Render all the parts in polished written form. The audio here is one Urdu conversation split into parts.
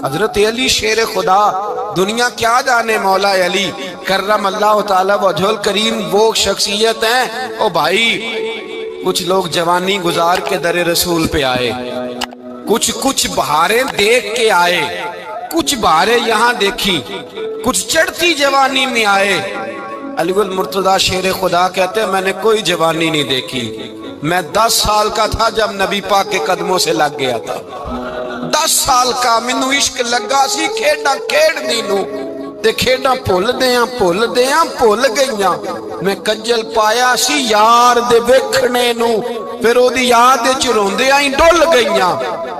حضرت علی شیر خدا، دنیا کیا جانے مولا علی کرم اللہ تعالی وجہ کریم وہ شخصیت ہیں۔ او بھائی کچھ لوگ جوانی گزار کے در رسول پہ آئے، کچھ بہاریں دیکھ کے آئے، کچھ بہاریں یہاں دیکھی، کچھ چڑھتی جوانی میں آئے۔ علی گل مرتضیٰ شیر خدا کہتے ہیں میں نے کوئی جوانی نہیں دیکھی، میں 10 سال کا تھا جب نبی پاک کے قدموں سے لگ گیا تھا، 10 سال کا مینوں عشق لگا سی، کھیڈاں کھیڈنی نوں تے کھیڈاں بھول گئیاں، میں کجل پایا سی یار دے ویکھنے نوں، پھر او دی یاد وچ روندیاں ہی ڈول گئیاں۔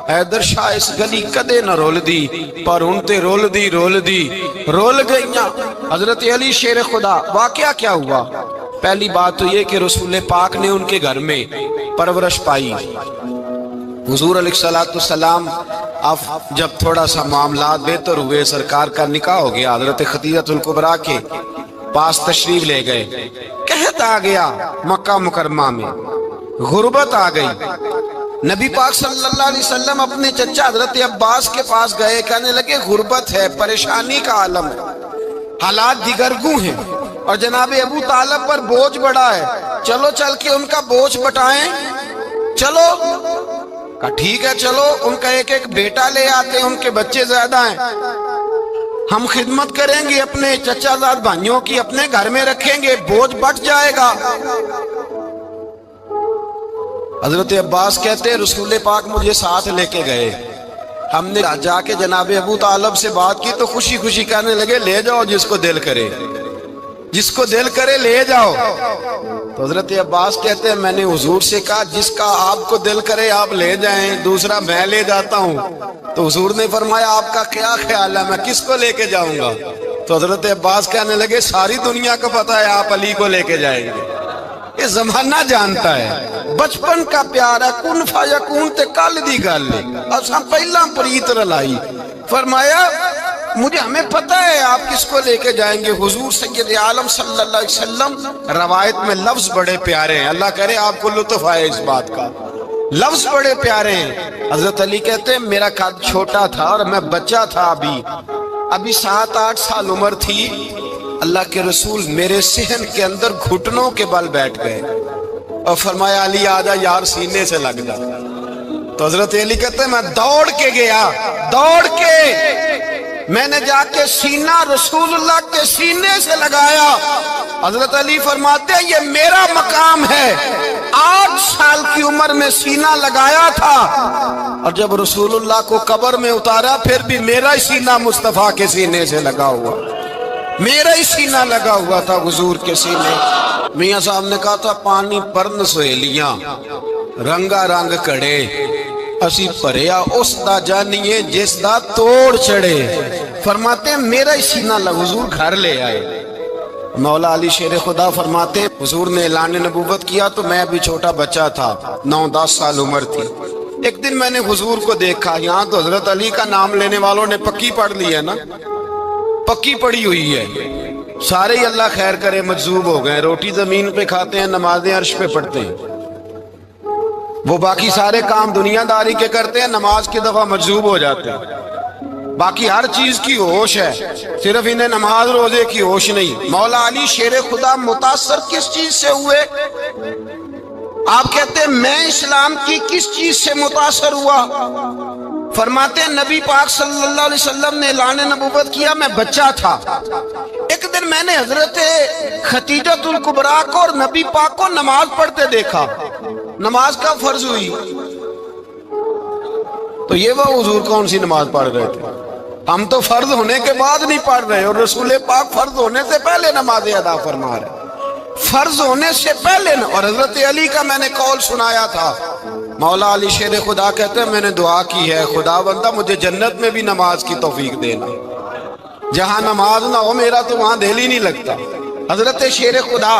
حیدر شاہ اس گلی کدے نہ رول دی، پر ہن تے رول گئیاں۔ حضرت علی شیر خدا، واقعہ کیا ہوا؟ پہلی بات تو یہ کہ رسول پاک نے ان کے گھر میں پرورش پائی۔ حضور علیہ السلام اب جب تھوڑا سا معاملات بہتر ہوئے، سرکار کا نکاح ہو گیا، حضرت خدیجہ الکبریٰ کے پاس تشریف لے گئے۔ قحط آ گیا مکہ مکرمہ میں، غربت آ گئی۔ نبی پاک صلی اللہ علیہ وسلم اپنے چچا حضرت عباس کے پاس گئے، کہنے لگے غربت ہے، پریشانی کا عالم ہے، حالات دیگرگوں ہیں، اور جناب ابو طالب پر بوجھ بڑا ہے، چلو چل کے ان کا بوجھ بٹائیں۔ چلو کہا ٹھیک ہے، چلو ان کا ایک بیٹا لے آتے ہیں، ان کے بچے زیادہ ہیں، ہم خدمت کریں گے اپنے چچا زاد بھائیوں کی، اپنے گھر میں رکھیں گے، بوجھ بٹ جائے گا۔ حضرت عباس کہتے ہیں رسول پاک مجھے ساتھ لے کے گئے، ہم نے جا کے جناب ابو طالب سے بات کی تو خوشی خوشی کہنے لگے لے جاؤ جس کو دل کرے لے جاؤ۔ تو حضرت عباس کہتے ہیں میں نے حضور سے کہا جس کا آپ کو دل کرے آپ لے جائیں، دوسرا میں لے جاتا ہوں۔ تو حضور نے فرمایا آپ کا کیا خیال ہے، میں کس کو لے کے جاؤں گا؟ تو حضرت عباس کہنے لگے ساری دنیا کو پتا ہے آپ علی کو لے کے جائیں گے، یہ زمانہ جانتا ہے، بچپن کا پیار ہے، کن فیکون تے کل دی گل ہے، اساں پہلا پریت رلائی۔ فرمایا ہمیں پتہ ہے آپ کس کو لے کے جائیں گے، حضور سید عالم صلی اللہ علیہ وسلم۔ روایت میں لفظ بڑے پیارے ہیں، اللہ کرے آپ کو لطف آئے اس بات کا، لفظ بڑے پیارے ہیں۔ حضرت علی کہتے ہیں میرا قد چھوٹا تھا اور میں بچہ تھا، ابھی 7-8 سال عمر تھی، اللہ کے رسول میرے صحن کے اندر گھٹنوں کے بل بیٹھ گئے اور فرمایا علی آجا یار سینے سے لگ جا۔ تو حضرت علی کہتے ہیں میں دوڑ کے گیا، میں نے جا کے سینہ رسول اللہ کے سینے سے لگایا۔ حضرت علی فرماتے ہیں یہ میرا مقام ہے، 8 سال کی عمر میں سینہ لگایا تھا، اور جب رسول اللہ کو قبر میں اتارا پھر بھی میرا ہی سینہ مصطفیٰ کے سینے سے لگا ہوا، میرا ہی سینہ لگا ہوا تھا حضور کے سینے۔ میاں صاحب نے کہا تھا پانی پرن سہیلیاں رنگا رنگ کڑے، اسی پریا اس دا جانیے جس دا توڑ چڑے۔ فرماتے ہیں میرا ہی سینہ لگا، حضور گھر لے آئے۔ مولا علی شیر خدا فرماتے حضور نے اعلان نبوت کیا تو میں بھی چھوٹا بچہ تھا، 9-10 سال عمر تھی۔ ایک دن میں نے حضور کو دیکھا، یہاں تو حضرت علی کا نام لینے والوں نے پکی پڑھ لی ہے نا، پکی پڑی ہوئی ہے، سارے ہی اللہ خیر کرے مجذوب ہو گئے، روٹی زمین پہ کھاتے ہیں، نمازیں عرش پہ پڑھتے ہیں، وہ باقی سارے کام دنیا داری کے کرتے ہیں، نماز کی دفعہ مجذوب ہو جاتے ہیں، باقی ہر چیز کی ہوش ہے، صرف انہیں نماز روزے کی ہوش نہیں۔ مولا علی شیر خدا متاثر کس چیز سے ہوئے؟ آپ کہتے ہیں میں اسلام کی کس چیز سے متاثر ہوا؟ فرماتے ہیں نبی پاک صلی اللہ علیہ وسلم نے اعلان نبوت کیا، میں بچہ تھا، ایک دن میں نے حضرت خدیجہ الکبریٰ کو اور نبی پاک کو نماز پڑھتے دیکھا، نماز کا فرض ہوئی تو یہ وہ حضور کون سی نماز پڑھ رہے تھے؟ ہم تو فرض ہونے کے بعد نہیں پڑھ رہے، اور رسول پاک فرض ہونے سے پہلے نماز ادا فرما رہے، فرض ہونے سے پہلے۔ اور حضرت علی کا میں نے قول سنایا تھا، مولا علی شیر خدا کہتے ہیں میں نے دعا کی ہے خدا بندہ مجھے جنت میں بھی نماز کی توفیق دینا، جہاں نماز نہ ہو میرا تو وہاں دل ہی نہیں لگتا۔ حضرت شیر خدا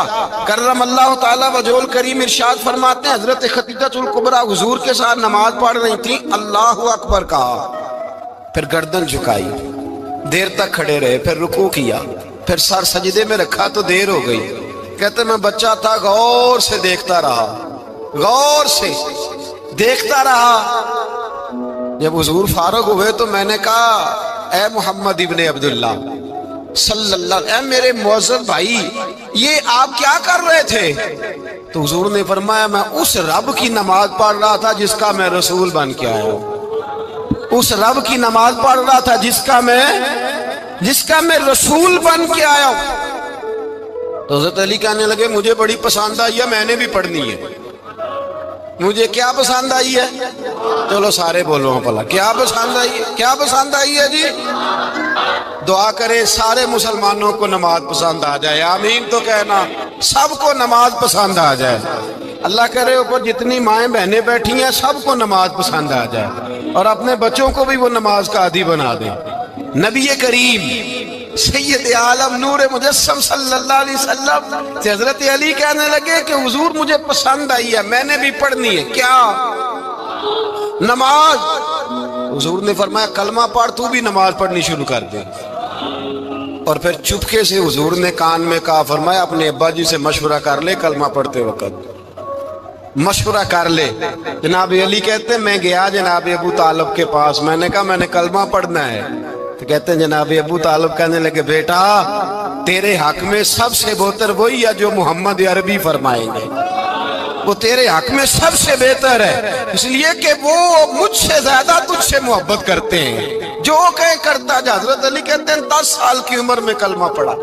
کرم اللہ تعالی وجہ کریم ارشاد فرماتے ہیں حضرت خدیجہ الکبریٰ حضور کے ساتھ نماز پڑھ رہی تھی، اللہ اکبر کہا، پھر گردن جھکائی، دیر تک کھڑے رہے، پھر رکوع کیا، پھر سر سجدے میں رکھا تو دیر ہو گئی۔ کہتے میں بچہ تھا، غور سے دیکھتا رہا، غور سے دیکھتا رہا، جب حضور فارغ ہوئے تو میں نے کہا اے محمد ابن عبداللہ صلی اللہ، اے میرے معزز بھائی، یہ آپ کیا کر رہے تھے؟ تو حضور نے فرمایا میں اس رب کی نماز پڑھ رہا تھا جس کا میں رسول بن کے آیا ہوں، اس رب کی نماز پڑھ رہا تھا جس کا میں رسول بن کے آیا ہوں۔ تو حضرت علی کہنے لگے مجھے بڑی پسند آئی ہے، میں نے بھی پڑھنی ہے۔ مجھے کیا پسند آئی ہے؟ چلو سارے بولو پلا، کیا پسند آئی ہے؟ کیا پسند آئی ہے جی؟ دعا کرے سارے مسلمانوں کو نماز پسند آ جائے، آمین تو کہنا، سب کو نماز پسند آ جائے۔ اللہ کرے اوپر جتنی مائیں بہنیں بیٹھی ہیں سب کو نماز پسند آ جائے، اور اپنے بچوں کو بھی وہ نماز کا عادی بنا دیں۔ نبی کریم سید عالم نور مجسم صلی اللہ علیہ وسلم سے حضرت علی کہنے لگے کہ حضور مجھے پسند آئی ہے، میں نے بھی پڑھنی ہے۔ کیا؟ نماز۔ حضور نے فرمایا کلمہ پڑھ، تو بھی نماز پڑھنی شروع کر دے۔ اور پھر چپکے سے حضور نے کان میں کہا، فرمایا اپنے ابا جی سے مشورہ کر لے کلمہ پڑھتے وقت، مشورہ کر لے۔ جناب علی کہتے ہیں میں گیا جناب ابو طالب کے پاس، میں نے کہا میں نے کلمہ پڑھنا ہے۔ تو کہتے ہیں جناب ابو طالب کہنے لگے بیٹا تیرے حق میں سب سے بہتر وہی ہے جو محمد عربی فرمائیں گے، وہ تیرے حق میں سب سے بہتر ہے، اس لیے کہ وہ مجھ سے زیادہ تجھ سے محبت کرتے ہیں، جو کہیں کرتا جا۔ حضرت علی کہتے ہیں 10 سال کی عمر میں کلمہ پڑھا۔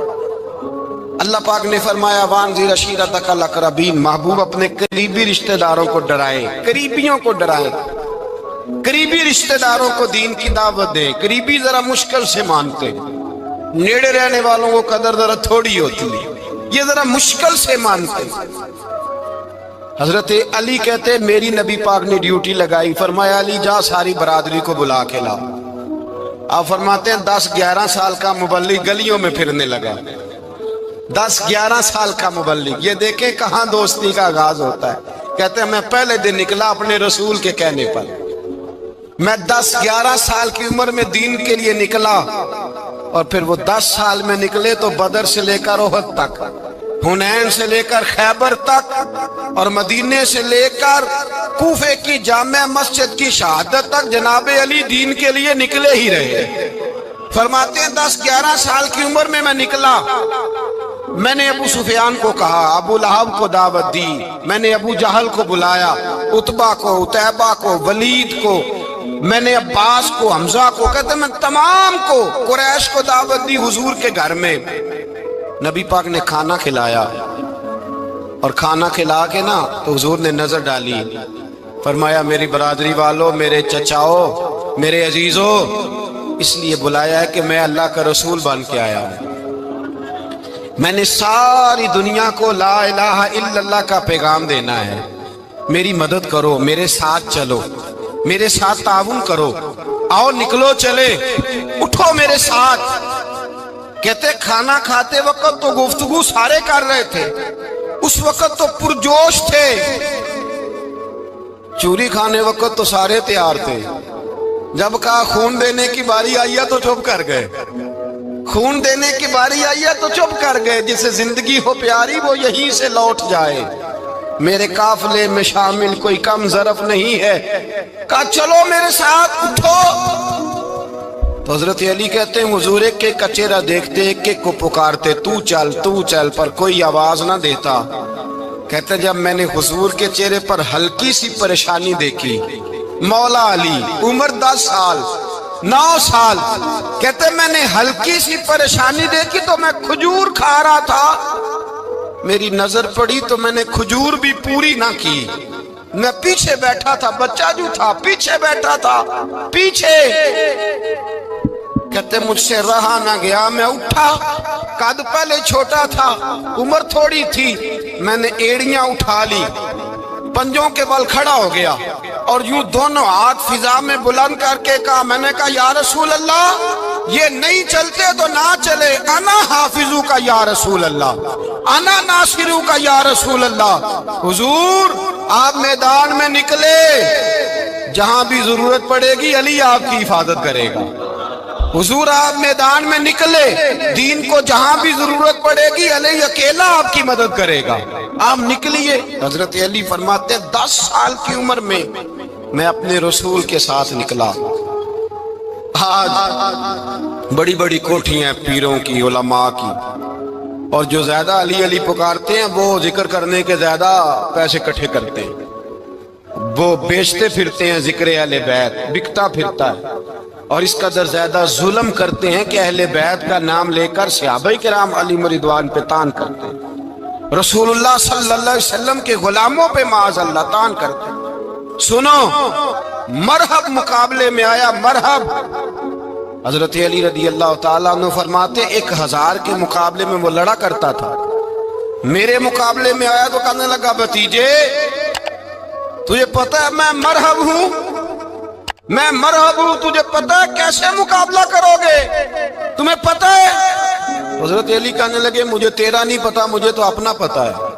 اللہ پاک نے فرمایا وانذر عشیرتک الاقربین، محبوب اپنے قریبی رشتہ داروں کو ڈرائیں، قریبیوں کو ڈرائیں، قریبی رشتہ داروں کو دین کی دعوت دیں۔ قریبی ذرا مشکل سے مانتے، نیڑے رہنے والوں کو قدر ذرا تھوڑی ہوتی ہے، یہ ذرا مشکل سے مانتے۔ حضرت علی کہتے میری نبی پاک نے ڈیوٹی لگائی، فرمایا علی جا ساری برادری کو بلا کے لا۔ آپ فرماتے ہیں 10-11 سال کا مبلغ گلیوں میں پھرنے لگا، 10-11 سال کا مبلغ۔ یہ دیکھیں کہاں دوستی کا آغاز ہوتا ہے۔ کہتے ہیں میں پہلے دن نکلا اپنے رسول کے کہنے پر، میں 10-11 سال کی عمر میں دین کے لیے نکلا، اور پھر وہ 10 سال میں نکلے تو بدر سے لے کر احد تک، حنین سے لے کر خیبر تک، اور مدینے سے لے کر کوفے کی جامع مسجد کی شہادت تک جناب علی دین کے لیے نکلے ہی رہے۔ فرماتے ہیں 10-11 سال کی عمر میں نکلا، میں نے ابو سفیان کو کہا، ابو لہب کو دعوت دی، میں نے ابو جہل کو بلایا، عتبہ کو، عتیبہ کو، ولید کو، میں نے عباس کو، حمزہ کو، کہتے میں تمام کو، قریش کو دعوت دی حضور کے گھر میں۔ نبی پاک نے کھانا کھلایا، اور کھانا کھلا کے نا تو حضور نے نظر ڈالی، فرمایا میری برادری والوں، میرے چچاؤ، میرے عزیزوں، اس لیے بلایا ہے کہ میں اللہ کا رسول بن کے آیا ہوں، میں نے ساری دنیا کو لا الہ الا اللہ کا پیغام دینا ہے، میری مدد کرو، میرے ساتھ چلو، میرے ساتھ تعاون کرو، آؤ نکلو چلے، اٹھو میرے ساتھ۔ کہتے کھانا کھاتے وقت تو گفتگو سارے کر رہے تھے، اس وقت تو پرجوش تھے، چوری کھانے وقت تو سارے تیار تھے، جب کہا خون دینے کی باری آئی ہے تو چپ کر گئے، خون دینے کی باری آئی ہے تو چپ کر گئے، جسے زندگی ہو پیاری وہ یہیں سے لوٹ جائے، میرے قافلے میں شامل کوئی کم ظرف نہیں ہے، کہا چلو میرے ساتھ اٹھو۔ تو حضرت علی کہتے ہیں حضور ایک ایک کا چہرہ دیکھتے، ایک ایک کو پکارتے، تو چل، پر کوئی آواز نہ دیتا۔ کہتے جب میں نے حضور کے چہرے پر ہلکی سی پریشانی دیکھی، مولا علی عمر 10 سال 9 سال، کہتے میں نے ہلکی سی پریشانی دیکھی تو میں کھجور کھا رہا تھا، میری نظر پڑی تو میں نے کھجور بھی پوری نہ کی، میں پیچھے بیٹھا تھا، بچہ جو تھا پیچھے بیٹھا تھا، پیچھے۔ کہتے مجھ سے رہا نہ گیا، میں اٹھا، قد پہلے چھوٹا تھا، عمر تھوڑی تھی، میں نے ایڑیاں اٹھا لی، پنجوں کے بل کھڑا ہو گیا، اور یوں دونوں ہاتھ فضا میں بلند کر کے کہا، میں نے کہا یا رسول اللہ یہ نہیں چلتے تو نہ چلے، انا حافظو کا یا رسول اللہ، انا ناصرو کا یا رسول اللہ۔ حضور آپ میدان میں نکلے، جہاں بھی ضرورت پڑے گی علی آپ کی حفاظت کرے گا، حضور آپ میدان میں نکلے، دین کو جہاں بھی ضرورت پڑے گی علی اکیلا آپ کی مدد کرے گا، آپ نکلیے۔ حضرت علی فرماتے ہیں 10 سال کی عمر میں میں اپنے رسول کے ساتھ نکلا۔ آج بڑی بڑی کوٹھیاں پیروں کی، علماء کی، اور جو زیادہ علی علی پکارتے ہیں وہ ذکر کرنے کے زیادہ پیسے اکٹھے کرتے ہیں، وہ بیچتے پھرتے ہیں ذکر اہل بیت، بکتا پھرتا ہے، اور اس قدر زیادہ ظلم کرتے ہیں کہ اہل بیت کا نام لے کر صحابہ کرام علی رضوان پہ تان کرتے ہیں، رسول اللہ صلی اللہ علیہ وسلم کے غلاموں پہ معاذ اللہ تان کرتے ہیں۔ سنو، مرحب مقابلے میں آیا، مرحب۔ حضرت علی رضی اللہ تعالیٰ عنہ فرماتے 1000 کے مقابلے میں وہ لڑا کرتا تھا، میرے مقابلے میں آیا تو کہنے لگا بھتیجے تجھے پتا ہے میں مرحب ہوں، میں مرحب ہوں، تجھے پتا ہے کیسے مقابلہ کرو گے، تمہیں پتا ہے؟ حضرت علی کہنے لگے مجھے تیرا نہیں پتا، مجھے تو اپنا پتا ہے۔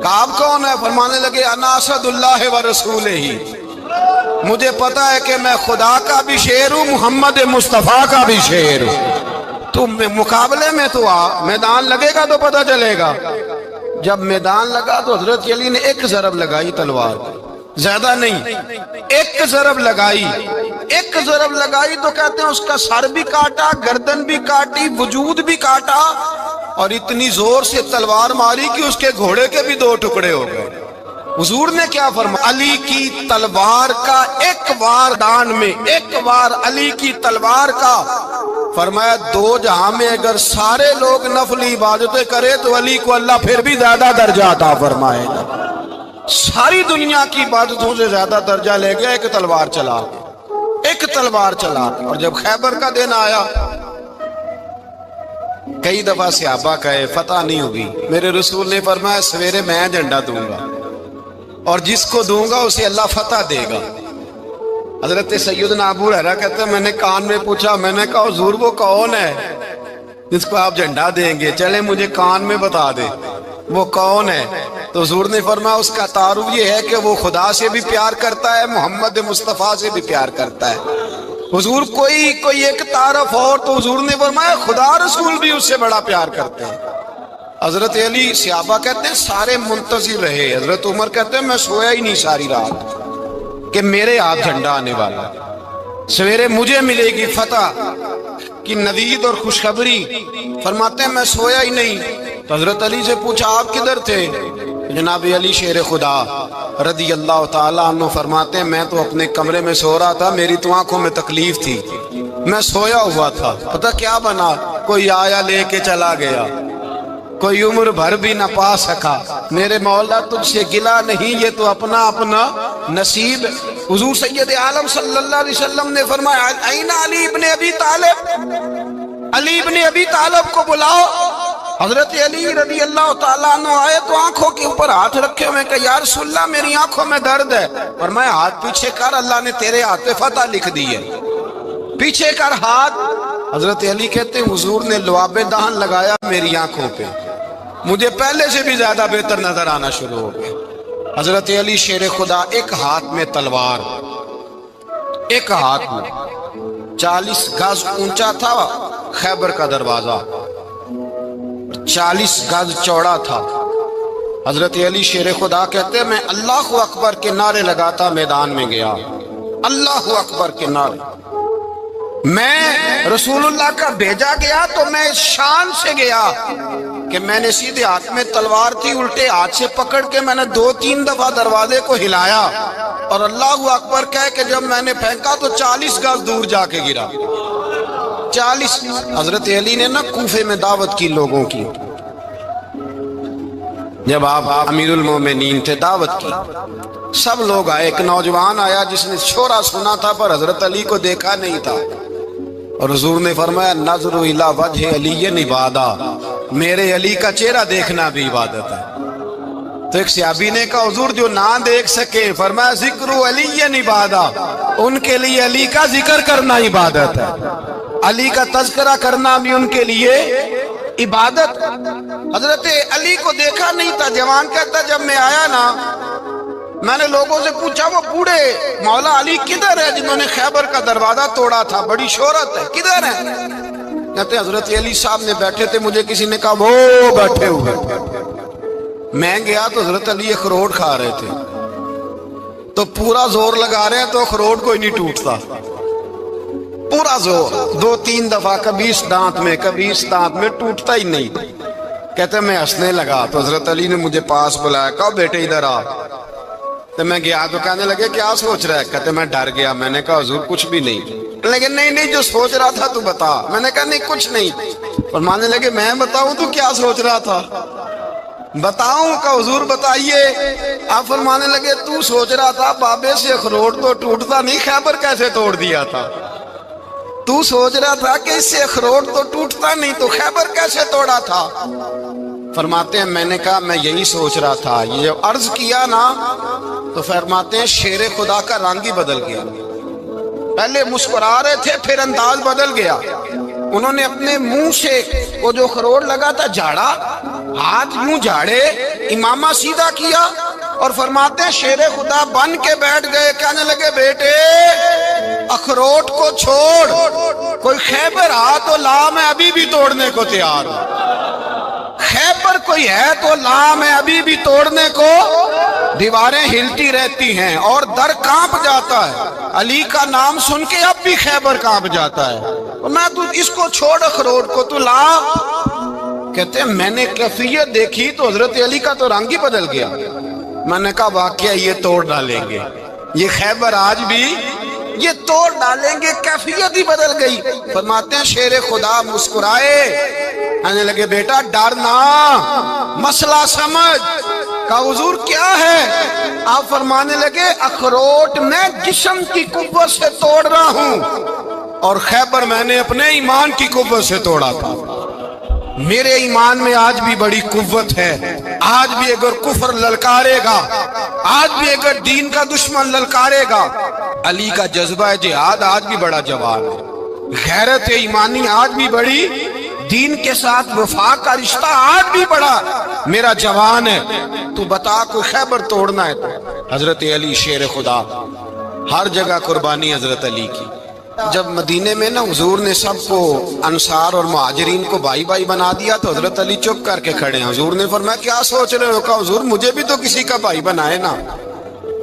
کعب کون ہے؟ فرمانے لگے انا اسد اللہ و رسول ہی، مجھے پتا ہے کہ میں خدا کا بھی شیر ہوں، محمد مصطفیٰ کا بھی شیر ہوں۔ تو مقابلے میں تو آ، میدان لگے گا تو پتہ چلے گا۔ جب میدان لگا تو حضرت علی نے ایک ضرب لگائی تلوار کی، زیادہ نہیں، ایک ضرب لگائی، ایک ضرب لگائی تو کہتے ہیں اس کا سر بھی کاٹا، گردن بھی کاٹی، وجود بھی کاٹا، اور اتنی زور سے تلوار ماری کہ اس کے گھوڑے کے بھی 2 ٹکڑے ہو گئے۔ حضور نے کیا فرمایا؟ علی کی تلوار کا ایک وار دان میں، ایک وار علی کی تلوار کا، فرمایا 2 جہاں میں اگر سارے لوگ نفل عبادتیں کرے تو علی کو اللہ پھر بھی زیادہ درجہ عطا فرمائے گا۔ ساری دنیا کی عبادتوں سے زیادہ درجہ لے گیا ایک تلوار چلا کے، ایک تلوار چلا کے۔ اور جب خیبر کا دن آیا، کئی دفعہ صحابہ کہے فتح نہیں ہوگی، میرے رسول نے فرمایا سویرے میں جھنڈا دوں گا اور جس کو دوں گا اسے اللہ فتح دے گا۔ حضرت سیدنا ابو ہریرہ کہتے ہیں میں نے کان میں پوچھا، میں نے کہا حضور وہ کون ہے جس کو آپ جھنڈا دیں گے؟ چلے مجھے کان میں بتا دے وہ کون ہے۔ تو حضور نے فرمایا اس کا تعارف یہ ہے کہ وہ خدا سے بھی پیار کرتا ہے، محمد مصطفیٰ سے بھی پیار کرتا ہے۔ حضور کوئی ایک تعارف اور، تو حضور نے فرمایا خدا رسول بھی اس سے بڑا پیار کرتے ہیں۔ حضرت علی، صحابہ کہتے ہیں سارے منتظر رہے، حضرت عمر کہتے ہیں میں سویا ہی نہیں ساری رات کہ میرے ہاتھ جھنڈا آنے والا، سویرے مجھے ملے گی فتح کی نوید اور خوشخبری۔ فرماتے ہیں میں سویا ہی نہیں۔ تو حضرت علی سے پوچھا آپ کدھر تھے؟ جناب علی شیر خدا رضی اللہ تعالیٰ عنہ فرماتے ہیں میں تو اپنے کمرے میں سو رہا تھا، میری تو آنکھوں میں تکلیف تھی، میں سویا ہوا تھا، پتہ کیا بنا؟ کوئی آیا لے کے چلا گیا، کوئی عمر بھر بھی نہ پا سکا۔ میرے مولا تجھ سے گلا نہیں، یہ تو اپنا اپنا نصیب۔ حضور سید عالم صلی اللہ علیہ وسلم نے فرمایا این علی ابن ابی طالب، علی ابن ابی طالب کو بلاؤ۔ حضرت علی رضی اللہ تعالیٰ عنہ آئے تو آنکھوں کے اوپر ہاتھ رکھے ہوئے کہ یا رسول اللہ میری آنکھوں میں درد ہے۔ فرمایا ہاتھ پیچھے کر، اللہ نے تیرے ہاتھ پہ فتح لکھ دی ہے، پیچھے کر ہاتھ۔ حضرت علی کہتے ہیں حضور نے لعاب دہن لگایا میری آنکھوں پہ، مجھے پہلے سے بھی زیادہ بہتر نظر آنا شروع ہو گیا۔ حضرت علی شیر خدا، ایک ہاتھ میں تلوار، ایک ہاتھ میں 40 گز اونچا تھا خیبر کا دروازہ، 40 گز چوڑا تھا۔ حضرت علی شیر خدا کہتے ہیں میں اللہ اکبر کے نعرے لگاتا میدان میں گیا، اللہ اکبر کے نعرے۔ میں رسول اللہ کا بھیجا گیا تو میں شان سے گیا کہ میں نے سیدھے ہاتھ میں تلوار تھی، الٹے ہاتھ سے پکڑ کے میں نے 2-3 دفعہ دروازے کو ہلایا اور اللہ اکبر کہہ کہ جب میں نے پھینکا تو 40 گز دور جا کے گرا۔ 40۔ حضرت علی نے نا کوفے میں دعوت کی لوگوں کی، جب آپ امیر المومنین تھے، دعوت کی، سب لوگ آئے۔ ایک نوجوان آیا جس نے شورا سنا تھا پر حضرت علی کو دیکھا نہیں تھا، اور حضور نے فرمایا نظر الی وجہ علی عبادہ، میرے علی کا چہرہ دیکھنا بھی عبادت ہے۔ تو ایک صحابی نے کہا حضور جو نہ دیکھ سکے، فرمایا ذکر علی عبادہ، ان کے لیے علی کا ذکر کرنا عبادت ہے، علی کا تذکرہ کرنا بھی ان کے لیے عبادت۔ حضرت علی کو دیکھا نہیں تھا۔ جوان کہتا جب میں آیا نا میں نے لوگوں سے پوچھا وہ بوڑھے مولا علی کدھر ہے جنہوں نے خیبر کا دروازہ توڑا تھا، بڑی شہرت ہے، کدھر ہے؟ کہتے حضرت علی صاحب نے بیٹھے تھے، مجھے کسی نے کہا وہ بیٹھے ہوئے۔ میں گیا تو حضرت علی اخروٹ کھا رہے تھے۔ تو پورا زور لگا رہے ہیں تو اخروٹ کوئی نہیں ٹوٹتا، پورا زور 2-3 دفعہ، کبھی اس دانت میں کبھی اس دانت میں، ٹوٹتا ہی نہیں۔ کہتے میں ہنسنے لگا تو حضرت علی نے مجھے پاس بلایا، کہا بیٹے ادھر آ۔ تو میں گیا تو کہنے لگے کیا سوچ رہا ہے؟ کہتے میں ڈر گیا۔ میں نے کہا حضور کچھ بھی نہیں۔ لیکن نہیں جو سوچ رہا تھا تو بتا۔ میں نے کہا نہیں کچھ نہیں۔ فرمانے لگے میں بتاؤں تو کیا سوچ رہا تھا؟ بتاؤں؟ کہ حضور بتائیے۔ آپ فرمانے لگے تو سوچ رہا تھا بابے سے اخروٹ تو ٹوٹتا نہیں، خیبر کیسے توڑ دیا تھا؟ تو سوچ رہا تھا کہ اس سے اخروٹ تو ٹوٹتا نہیں تو خیبر کیسے توڑا تھا؟ فرماتے ہیں میں نے کہا میں یہی سوچ رہا تھا۔ یہ عرض کیا نا تو فرماتے ہیں شیر خدا کا رنگ ہی بدل گیا، پہلے مسکرا رہے تھے پھر انداز بدل گیا۔ انہوں نے اپنے منہ سے وہ جو خروٹ لگا تھا جھاڑا، ہاتھ یوں جھاڑے، امامہ سیدھا کیا اور فرماتے ہیں شیر خدا بن کے بیٹھ گئے۔ کہنے لگے بیٹے اخروٹ کو چھوڑ، کوئی خیبر آ تو لا، میں ابھی بھی توڑنے کو تیار ہوں۔ خیبر کوئی ہے تو لا، میں ابھی بھی توڑنے کو۔ دیواریں ہلتی رہتی ہیں اور در کانپ جاتا ہے، علی کا نام سن کے اب بھی خیبر کانپ جاتا ہے۔ میں تو اس کو چھوڑ اخروٹ کو تو لا۔ کہتے ہیں میں نے کیفیت دیکھی تو حضرت علی کا تو رنگ ہی بدل گیا۔ میں نے کہا واقعہ یہ توڑ ڈالیں گے، یہ خیبر آج بھی یہ توڑ ڈالیں گے، کیفیت ہی بدل گئی۔ فرماتے ہیں شیر خدا مسکرائے، کہنے لگے بیٹا ڈرنا، مسئلہ سمجھ۔ کہا حضور کیا ہے؟ آپ فرمانے لگے اخروٹ میں جسم کی قوت سے توڑ رہا ہوں اور خیبر میں نے اپنے ایمان کی قوت سے توڑا تھا۔ میرے ایمان میں آج بھی بڑی قوت ہے، آج بھی اگر کفر للکارے گا، آج بھی اگر دین کا دشمن للکارے گا، علی کا جذبہ جہاد آج بھی بڑا جوان ہے، غیرت ایمانی آج بھی بڑی، دین کے ساتھ وفا کا رشتہ آج بھی بڑا میرا جوان ہے۔ تو بتا کوئی خیبر توڑنا ہے تو حضرت علی شیر خدا، ہر جگہ قربانی حضرت علی کی۔ جب مدینے میں نا حضور نے سب کو انصار اور مہاجرین کو بھائی بھائی بنا دیا تو حضرت علی چپ کر کے کھڑے ہیں۔ حضور نے فرمایا کیا سوچ رہے ہو؟ کہا حضور مجھے بھی تو کسی کا بھائی بنائے نا۔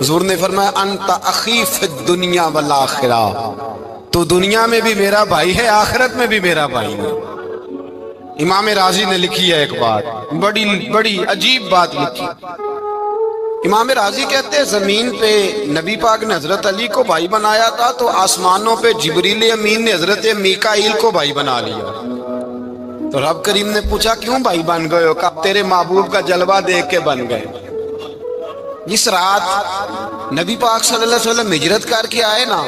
حضور نے فرمایا انت اخی فی الدنیا والآخرہ، تو دنیا میں بھی میرا بھائی ہے، آخرت میں بھی میرا بھائی ہے۔ امام راضی نے لکھی ہے ایک بات، بڑی عجیب بات لکھی۔ امام راضی کہتے ہیں زمین پہ نبی پاک نے حضرت علی کو بھائی بنایا تھا تو آسمانوں پہ جبریل امین نے حضرت میکائیل کو بھائی بنا لیا۔ تو رب کریم نے پوچھا کیوں بھائی بن گئے ہو؟ کہا تیرے محبوب کا جلوہ دیکھ کے بن گئے۔ جس رات نبی پاک صلی اللہ علیہ وسلم ہجرت کر کے آئے نا،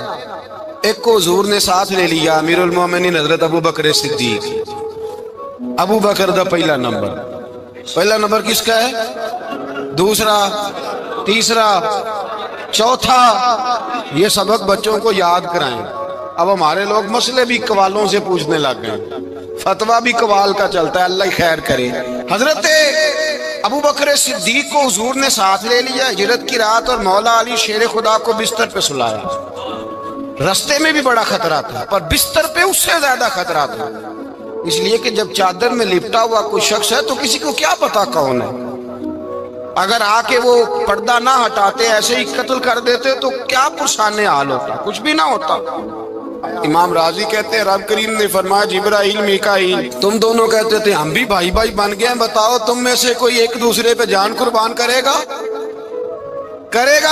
ایک کو حضور نے ساتھ لے لیا، امیر المومنین حضرت ابو بکر صدیق۔ ابو بکر دا پہلا نمبر کس کا ہے؟ دوسرا، تیسرا، چوتھا۔ یہ سبق بچوں کو یاد کرائیں۔ اب ہمارے لوگ مسئلے بھی قوالوں سے پوچھنے لگ گئے، فتویٰ بھی قوال کا چلتا ہے، اللہ خیر کرے۔ حضرت ابو بکر صدیق کو حضور نے ساتھ لے لیا ہجرت کی رات، اور مولا علی شیر خدا کو بستر پہ سلایا۔ رستے میں بھی بڑا خطرہ تھا پر بستر پہ اس سے زیادہ خطرہ تھا، اس لیے کہ جب چادر میں لپٹا ہوا کوئی شخص ہے تو کسی کو کیا پتا کون ہے، اگر آ کے وہ پردہ نہ ہٹاتے ایسے ہی قتل کر دیتے تو کیا پرسان حال ہوتا، کچھ بھی نہ ہوتا۔ امام راضی کہتے ہیں رب کریم نے فرمایا جبرائیل میکائیل تم دونوں کہتے تھے ہم بھی بھائی بھائی بن گئے ہیں، بتاؤ تم میں سے کوئی ایک دوسرے پہ جان قربان کرے گا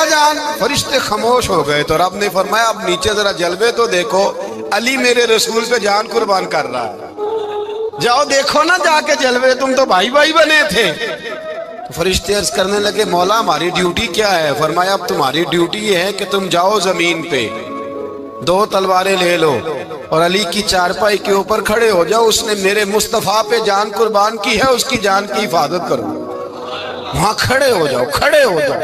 جان؟ فرشتے خاموش ہو گئے تو رب نے فرمایا اب نیچے ذرا جلوے تو دیکھو، علی میرے رسول پہ جان قربان کر رہا ہے، جاؤ دیکھو نا جا کے جلوے، تم تو بھائی بھائی بنے تھے۔ فرشتے عرض کرنے لگے مولا ہماری ڈیوٹی کیا ہے؟ فرمایا اب تمہاری ڈیوٹی یہ ہے کہ تم جاؤ زمین پہ 2 تلواریں لے لو اور علی کی چارپائی کے اوپر کھڑے ہو جاؤ، اس نے میرے مصطفیٰ پہ جان قربان کی ہے، اس کی جان کی حفاظت کرو۔ وہاں کھڑے ہو جاؤ۔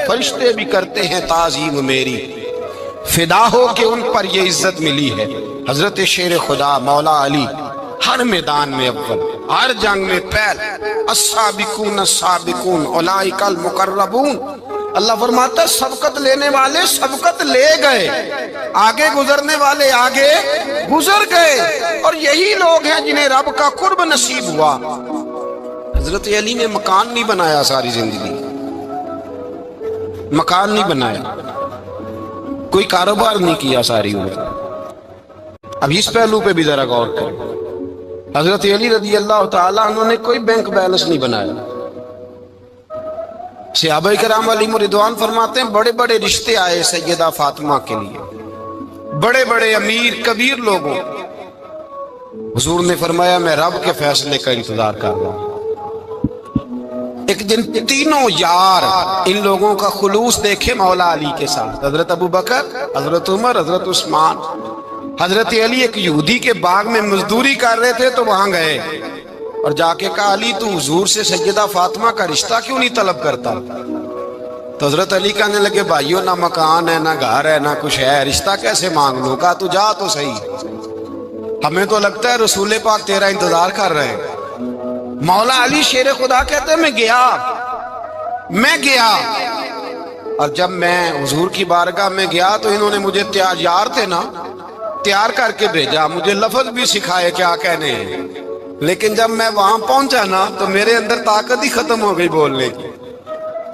فرشتے بھی کرتے ہیں تعظیم میری، فدا ہو کہ ان پر یہ عزت ملی ہے۔ حضرت شیر خدا مولا علی ہر میدان میں اول، ہر جنگ میں پہل، السابقون السابقون اولئک المقربون۔ اللہ فرماتا ہے سبقت لینے والے سبقت لے گئے، آگے گزرنے والے آگے گزر گئے، اور یہی لوگ ہیں جنہیں رب کا قرب نصیب ہوا۔ حضرت علی نے مکان نہیں بنایا، ساری زندگی مکان نہیں بنایا، کوئی کاروبار نہیں کیا ساری عمر. اب اس پہلو پہ بھی ذرا غور کریں. حضرت علی رضی اللہ تعالیٰ عنہ نے کوئی بینک بیلنس نہیں بنایا. صحابہ کرام علیہم رضوان فرماتے ہیں بڑے بڑے رشتے آئے سیدہ فاطمہ کے لیے، بڑے بڑے امیر کبیر لوگوں. حضور نے فرمایا میں رب کے فیصلے کا انتظار کر رہا ہوں. ایک دن تینوں یار ان لوگوں کا خلوص دیکھے مولا علی کے ساتھ، حضرت ابو بکر، حضرت عمر، حضرت عثمان. حضرت علی ایک یہودی کے باغ میں مزدوری کر رہے تھے تو وہاں گئے اور جا کے کہا علی تو حضور سے سیدہ فاطمہ کا رشتہ کیوں نہیں طلب کرتا؟ تو حضرت علی کہنے لگے بھائیو نہ مکان ہے نہ گھر ہے نہ کچھ ہے، رشتہ کیسے مانگ لوں؟ کہا تو جا تو صحیح، ہمیں تو لگتا ہے رسول پاک تیرا انتظار کر رہے ہیں. مولا علی شیر خدا کہتے ہیں میں گیا اور جب میں حضور کی بارگاہ میں گیا تو انہوں نے مجھے یار تھے نا تیار کر کے بھیجا، مجھے لفظ بھی سکھائے کیا کہنے ہیں، لیکن جب میں وہاں پہنچا نا تو میرے اندر طاقت ہی ختم ہو گئی بولنے کی.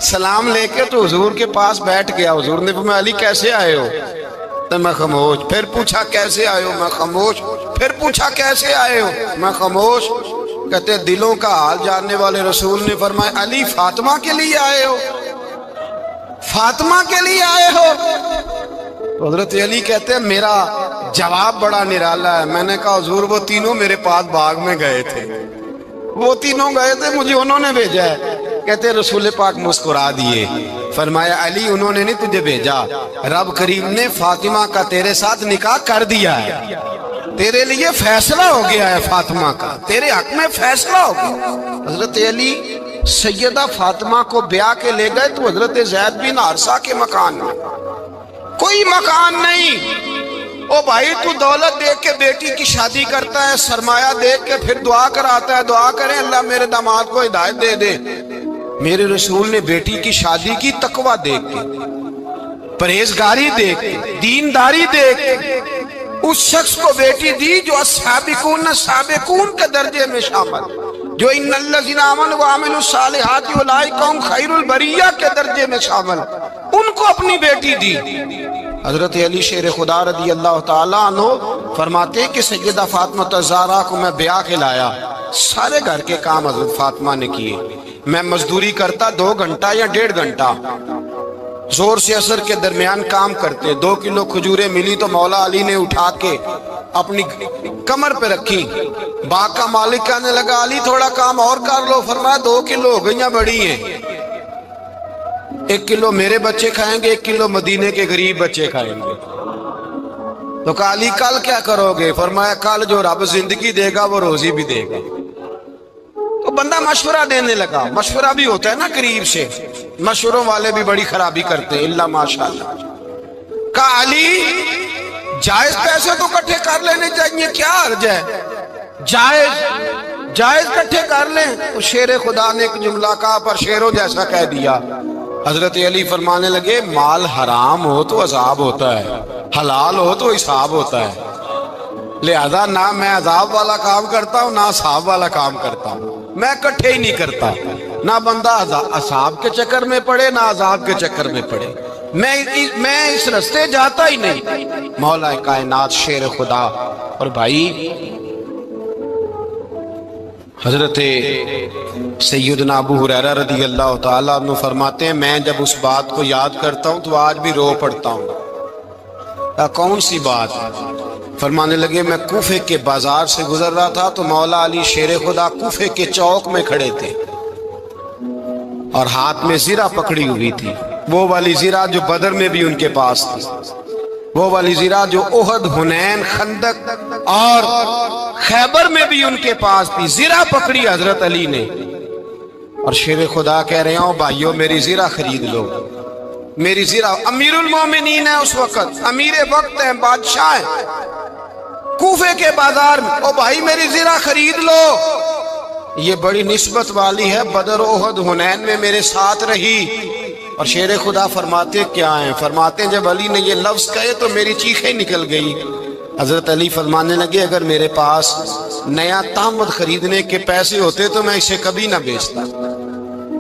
سلام لے کے تو حضور کے پاس بیٹھ گیا. حضور نے فرمایا علی کیسے آئے ہو؟ تو میں خاموش. پھر پوچھا کیسے آئے ہو؟ میں خاموش. پھر پوچھا کیسے آئے ہو؟ میں خاموش. کہتے دلوں کا حال جاننے والے رسول نے فرمایا علی فاطمہ کے لیے آئے ہو؟ فاطمہ کے لیے آئے ہو؟ حضرت علی کہتے ہیں میرا جواب بڑا نرالا ہے. میں نے کہا حضور وہ تینوں میرے پاس باغ میں گئے تھے، وہ تینوں گئے تھے، مجھے انہوں نے بھیجا ہے. کہتے رسول پاک مسکرا دیے، فرمایا علی انہوں نے نہیں تجھے بھیجا، رب کریم نے فاطمہ کا تیرے ساتھ نکاح کر دیا ہے، تیرے لیے فیصلہ ہو گیا ہے، فاطمہ کا تیرے حق میں فیصلہ ہو گیا. حضرت علی سیدہ فاطمہ کو بیاہ کے لے گئے تو حضرت زید بن حارثہ کے مکان میں کوئی مکان نہیں. او بھائی تو دولت دیکھ کے بیٹی کی شادی کرتا ہے، سرمایہ دیکھ کے پھر دعا کراتا ہے، دعا کریں اللہ میرے داماد کو ہدایت دے دے. میرے رسول نے بیٹی کی شادی کی تقوی دیکھ کے، پرہیزگاری دیکھ کے، دینداری دیکھ کے اس شخص کو بیٹی دی جو السابقون سابقون کے درجے میں شامل، جو ان الذین آمنوا وعملوا الصالحات اولئک هم خیر البریہ کے درجے میں شامل، ان کو اپنی بیٹی دی. حضرت علی شیر خدا رضی اللہ تعالیٰ عنہ فرماتے کہ سیدہ فاطمہ الزہرا کو میں بیاہ کے لایا، سارے گھر کے کام حضرت فاطمہ نے کیے. میں مزدوری کرتا 2 گھنٹہ یا 1.5 گھنٹہ، زور سے عصر کے درمیان کام کرتے. 2 کلو کھجوریں ملی تو مولا علی نے اٹھا کے اپنی کمر پہ رکھی. باغ کا مالک کہنے لگا علی تھوڑا کام اور کر لو. فرمایا 2 کلو ہو گئیاں بڑی ہیں، 1 کلو میرے بچے کھائیں گے، 1 کلو مدینے کے غریب بچے کھائیں گے. تو کہا علی کل کیا کرو گے؟ فرمایا کل جو رب زندگی دے گا وہ روزی بھی دے گا. تو بندہ مشورہ دینے لگا. مشورہ بھی ہوتا ہے نا قریب سے، مشوروں والے بھی بڑی خرابی کرتے ہیں اللہ ماشاءاللہ. کہا علی جائز پیسے تو کٹھے کر لینے چاہیے، کیا حرج ہے؟ جائز کٹھے کر لیں. تو شیر خدا نے ایک جملہ کہا پر شیروں جیسا کہہ دیا. حضرت علی فرمانے لگے مال حرام ہو تو عذاب ہوتا ہے، حلال ہو تو حساب ہوتا ہے، لہذا نہ میں عذاب والا کام کرتا ہوں نہ حساب والا کام کرتا ہوں، میں کٹھے ہی نہیں کرتا. نہ بندہ عذاب کے چکر میں پڑے نہ عذاب کے چکر میں پڑے، میں اس رستے جاتا ہی نہیں. مولا کائنات شیر خدا. اور بھائی حضرت سیدنا ابو ہریرہ رضی اللہ تعالیٰ عنہ فرماتے ہیں میں جب اس بات کو یاد کرتا ہوں تو آج بھی رو پڑتا ہوں. کون سی بات؟ فرمانے لگے میں کوفے کے بازار سے گزر رہا تھا تو مولا علی شیر خدا کوفے کے چوک میں کھڑے تھے اور ہاتھ میں زرہ پکڑی ہوئی تھی، وہ والی زرہ جو بدر میں بھی ان کے پاس تھی، وہ والی زرہ جو احد، حنین، خندق اور خیبر میں بھی ان کے پاس تھی. زرہ پکڑی حضرت علی نے اور شیر خدا کہہ رہے ہوں بھائیو میری زرہ خرید لو. میری زرہ، امیر المومنین ہے اس وقت، امیر وقت ہیں، بادشاہ ہیں، کوفے کے بازار میں. او بھائی میری زرہ خرید لو، یہ بڑی نسبت والی ہے، بدر، احد، حنین میں میرے ساتھ رہی. اور شیر خدا فرماتے کیا ہیں؟ فرماتے ہیں جب علی نے یہ لفظ کہے تو میری چیخیں نکل گئی. حضرت علی فرمانے لگے اگر میرے پاس نیا تامد خریدنے کے پیسے ہوتے تو میں اسے کبھی نہ بیچتا.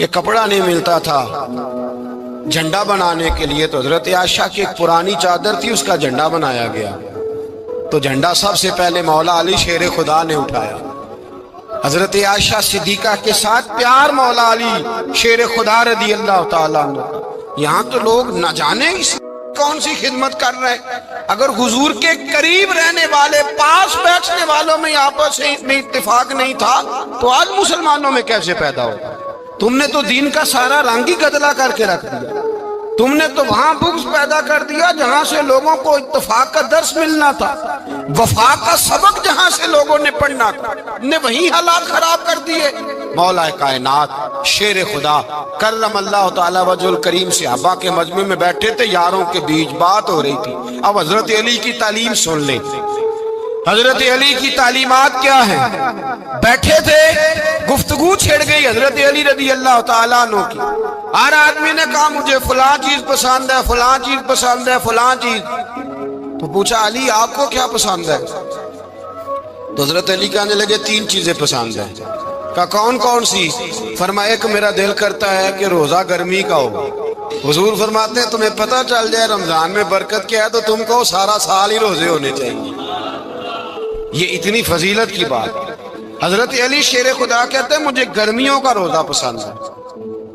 کہ کپڑا نہیں ملتا تھا جھنڈا بنانے کے لیے، تو حضرت عائشہ کی ایک پرانی چادر تھی، اس کا جھنڈا بنایا گیا۔ تو جھنڈا سب سے پہلے مولا علی شیر خدا نے اٹھایا۔ حضرت عائشہ صدیقہ کے ساتھ پیار مولا علی شیر خدا رضی اللہ تعالیٰ عنہ۔ یہاں تو لوگ نہ جانے کون سی خدمت کر رہے ہیں۔ اگر حضور کے قریب رہنے والے، پاس بیٹھنے والوں میں آپس میں اتفاق نہیں تھا تو آج مسلمانوں میں کیسے پیدا ہو؟ تم نے تو دین کا سارا رنگ ہی گدلا کر کے رکھ دیا۔ تم نے تو وہاں بغض پیدا کر دیا جہاں سے لوگوں کو اتفاق کا درس ملنا تھا، وفا کا سبق جہاں سے لوگوں نے پڑھنا تھا، نے وہی حالات خراب کر دیے۔ مولا کائنات شیر خدا کرم اللہ تعالی وجہ الکریم صحابہ کے مجمع میں بیٹھے تھے، یاروں کے بیچ بات ہو رہی تھی۔ اب حضرت علی کی تعلیم سن لیں، حضرت علی کی تعلیمات کیا ہیں۔ بیٹھے تھے، گفتگو چھڑ گئی حضرت علی رضی اللہ تعالیٰ عنہ کی۔ ہر آدمی نے کہا مجھے فلاں چیز پسند ہے، فلاں چیز پسند ہے، فلاں چیز۔ تو پوچھا علی آپ کو کیا پسند ہے؟ تو حضرت علی کہنے لگے 3 چیزیں پسند ہیں۔ کہا کون کون سی؟ فرمایا ایک میرا دل کرتا ہے کہ روزہ گرمی کا ہو۔ حضور فرماتے ہیں تمہیں پتہ چل جائے رمضان میں برکت کیا ہے تو تم کو سارا سال ہی روزے ہونے چاہیے۔ یہ اتنی فضیلت کی بات۔ حضرت علی شیر خدا کہتے ہیں مجھے گرمیوں کا روزہ پسند ہے۔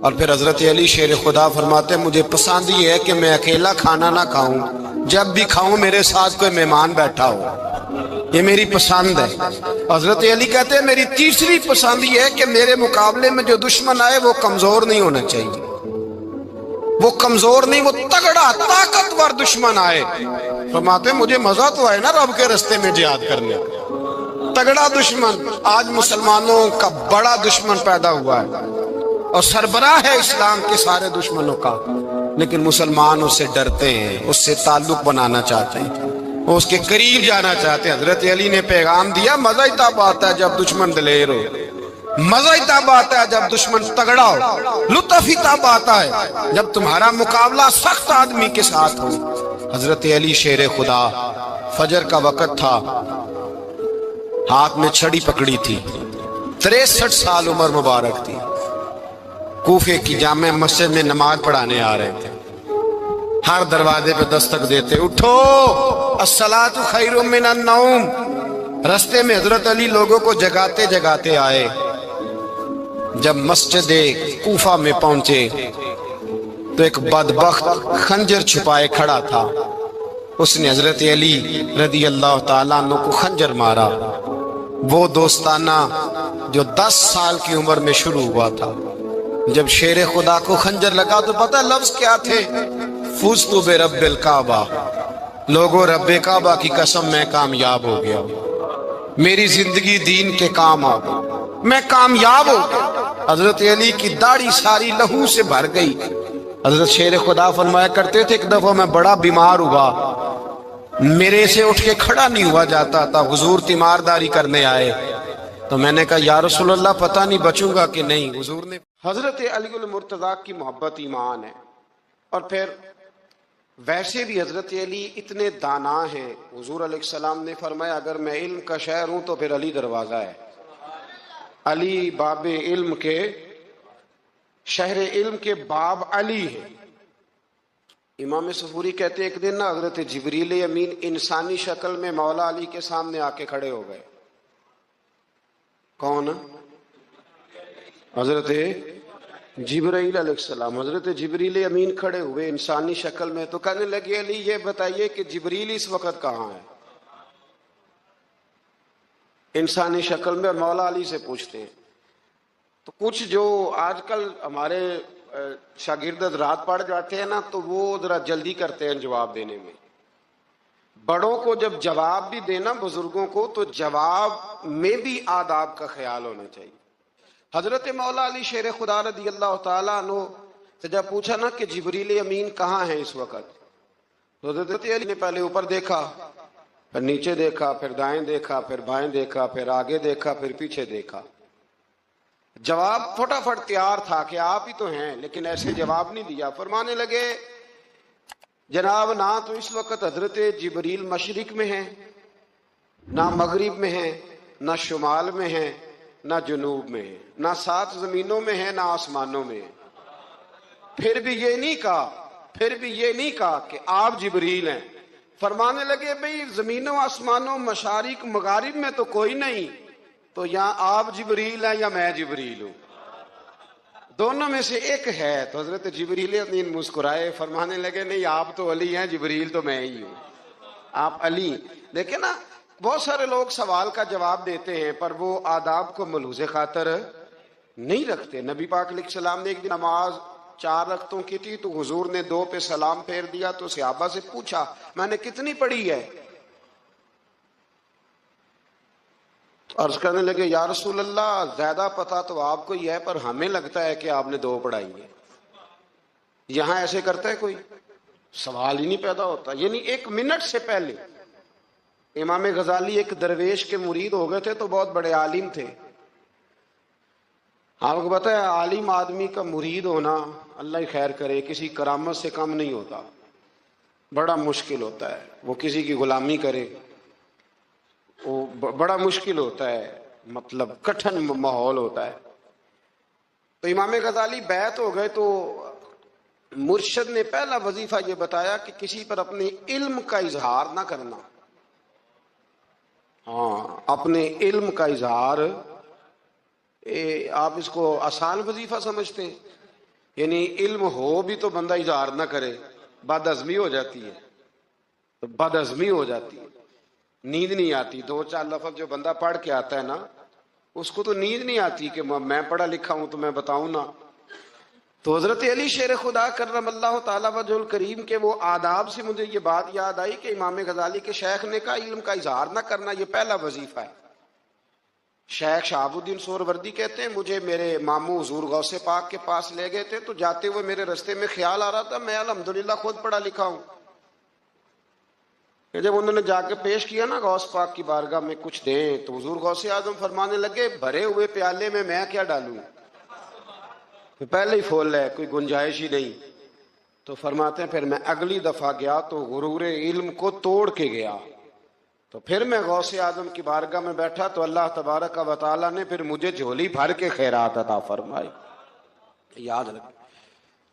اور پھر حضرت علی شیر خدا فرماتے ہیں مجھے پسند یہ ہے کہ میں اکیلا کھانا نہ کھاؤں، جب بھی کھاؤں میرے ساتھ کوئی مہمان بیٹھا ہو، یہ میری پسند ہے۔ حضرت علی کہتے ہیں میری تیسری پسند یہ ہے کہ میرے مقابلے میں جو دشمن آئے وہ کمزور نہیں ہونا چاہیے، وہ کمزور نہیں، وہ تگڑا طاقتور دشمن آئے۔ فرماتے ہیں مجھے مزہ تو آئے نا رب کے رستے میں جہاد کرنے، تگڑا دشمن۔ آج مسلمانوں کا بڑا دشمن پیدا ہوا ہے اور سربراہ ہے اسلام کے سارے دشمنوں کا، لیکن مسلمان اس سے ڈرتے ہیں، اس سے تعلق بنانا چاہتے ہیں، وہ اس کے قریب جانا چاہتے ہیں۔ حضرت علی نے پیغام دیا مزہ ہی تب آتا ہے جب دشمن دلیر ہو، مزہ ہی تب آتا ہے جب دشمن تگڑا ہو، لطف ہی تب آتا ہے جب تمہارا مقابلہ سخت آدمی کے ساتھ ہو۔ حضرت علی شیر خدا، فجر کا وقت تھا، ہاتھ میں چھڑی پکڑی تھی، 63 سال عمر مبارک تھی، کوفے کی جامع مسجد میں نماز پڑھانے آ رہے تھے۔ ہر دروازے پہ دستک دیتے اٹھو الصلاۃ خیر من النوم۔ رستے میں حضرت علی لوگوں کو جگاتے جگاتے آئے۔ جب مسجد کوفہ میں پہنچے تو ایک بدبخت خنجر چھپائے کھڑا تھا، اس نے حضرت علی رضی اللہ تعالیٰ عنہ کو خنجر مارا۔ وہ دوستانہ جو 10 سال کی عمر میں شروع ہوا تھا، جب شیر خدا کو خنجر لگا تو پتہ لفظ کیا تھے؟ فزت برب الکعبہ، لوگوں رب کعبہ کی قسم میں کامیاب ہو گیا، میری زندگی دین کے کام آ گئی، میں کامیاب ہو گیا۔ حضرت علی کی داڑھی ساری لہو سے بھر گئی۔ حضرت شیر خدا فرمایا کرتے تھے ایک دفعہ میں بڑا بیمار ہوا، میرے سے اٹھ کے کھڑا نہیں ہوا جاتا تھا، حضور تیمارداری کرنے آئے تو میں نے کہا یا رسول اللہ پتہ نہیں بچوں گا کہ نہیں۔ حضور نے، حضرت علی المرتضیٰ کی محبت ایمان ہے۔ اور پھر ویسے بھی حضرت علی اتنے دانا ہیں، حضور علیہ السلام نے فرمایا اگر میں علم کا شہر ہوں تو پھر علی دروازہ ہے۔ علی باب علم کے، شہر علم کے باب علی ہے۔ امام صفوری کہتے ہیں ایک دن نا حضرت جبریل امین انسانی شکل میں مولا علی کے سامنے آ کے کھڑے ہو گئے۔ کون؟ حضرت جبرائیل علیہ السلام۔ حضرت جبریل امین کھڑے ہوئے انسانی شکل میں، تو کہنے لگے علی یہ بتائیے کہ جبریل اس وقت کہاں ہے؟ انسانی شکل میں، اور مولا علی سے پوچھتے ہیں۔ تو کچھ جو آج کل ہمارے شاگرد رات پڑھ جاتے ہیں نا تو وہ ذرا جلدی کرتے ہیں جواب دینے میں۔ بڑوں کو جب جواب بھی دینا بزرگوں کو تو جواب میں بھی آداب کا خیال ہونا چاہیے۔ حضرت مولا علی شیر خدا رضی اللہ تعالیٰ عنہ سے جب پوچھا نا کہ جبریل امین کہاں ہے اس وقت، تو حضرت علی نے پہلے اوپر دیکھا، پھر نیچے دیکھا، پھر دائیں دیکھا، پھر بائیں دیکھا، پھر آگے دیکھا، پھر پیچھے دیکھا۔ جواب فٹافٹ تیار تھا کہ آپ ہی تو ہیں، لیکن ایسے جواب نہیں دیا۔ فرمانے لگے جناب نہ تو اس وقت حضرت جبریل مشرق میں ہیں، نہ مغرب میں ہیں، نہ شمال میں ہیں، نہ جنوب میں ہے، نہ 7 زمینوں میں ہے، نہ آسمانوں میں ہے۔ پھر بھی یہ نہیں کہا کہ آپ جبریل ہیں۔ فرمانے لگے بھئی زمینوں آسمانوں مشارق مغارب میں تو کوئی نہیں، تو یہاں آپ جبریل ہیں یا میں جبریل ہوں؟ دونوں میں سے ایک ہے۔ تو حضرت جبریل امین مسکرائے، فرمانے لگے نہیں، آپ تو علی ہیں، جبریل تو میں ہی ہوں، آپ علی۔ دیکھیں نا، بہت سارے لوگ سوال کا جواب دیتے ہیں پر وہ آداب کو ملحوظ خاطر نہیں رکھتے۔ نبی پاک علیہ السلام نے ایک دن نماز 4 رکعتوں کی تھی تو حضور نے 2 پہ سلام پھیر دیا، تو صحابہ سے پوچھا میں نے کتنی پڑھی ہے؟ عرض کرنے لگے یا رسول اللہ زیادہ پتہ تو آپ کو ہی ہے، پر ہمیں لگتا ہے کہ آپ نے 2 پڑھائی ہے۔ یہاں ایسے کرتا ہے کوئی؟ سوال ہی نہیں پیدا ہوتا۔ یعنی 1 منٹ سے پہلے امام غزالی ایک درویش کے مرید ہو گئے تھے تو بہت بڑے عالم تھے۔ آپ کو پتہ ہے عالم آدمی کا مرید ہونا، اللہ ہی خیر کرے، کسی کرامت سے کم نہیں ہوتا، بڑا مشکل ہوتا ہے۔ وہ کسی کی غلامی کرے، وہ بڑا مشکل ہوتا ہے، مطلب کٹھن ماحول ہوتا ہے۔ تو امام غزالی بیعت ہو گئے تو مرشد نے پہلا وظیفہ یہ بتایا کہ کسی پر اپنے علم کا اظہار نہ کرنا۔ ہاں، اپنے علم کا اظہار، آپ اس کو آسان وظیفہ سمجھتے ہیں؟ یعنی علم ہو بھی تو بندہ اظہار نہ کرے، بد ہضمی ہو جاتی ہے، تو بد ہضمی ہو جاتی ہے، نیند نہیں آتی۔ 2-4 لفظ جو بندہ پڑھ کے آتا ہے نا، اس کو تو نیند نہیں آتی کہ میں پڑھا لکھا ہوں تو میں بتاؤں نا۔ تو حضرت علی شیر خدا کرم اللہ تعالی وجہ الکریم کے وہ آداب سے مجھے یہ بات یاد آئی کہ امام غزالی کے شیخ نے کہا علم کا اظہار نہ کرنا یہ پہلا وظیفہ ہے۔ شیخ شہاب الدین سہروردی کہتے ہیں مجھے میرے ماموں حضور غوث پاک کے پاس لے گئے تھے، تو جاتے ہوئے میرے رستے میں خیال آ رہا تھا میں الحمدللہ خود پڑھا لکھا ہوں۔ کہ جب انہوں نے جا کے پیش کیا نا غوث پاک کی بارگاہ میں کچھ دیں، تو حضور غوث اعظم فرمانے لگے بھرے ہوئے پیالے میں کیا ڈالوں؟ پہلے ہی فول ہے، کوئی گنجائش ہی نہیں۔ تو فرماتے ہیں پھر میں اگلی دفعہ گیا تو غرور علم کو توڑ کے گیا، تو پھر میں غوث اعظم کی بارگاہ میں بیٹھا تو اللہ تبارک و تعالیٰ نے پھر مجھے جھولی بھر کے خیرات عطا فرمائی۔ یاد رکھ۔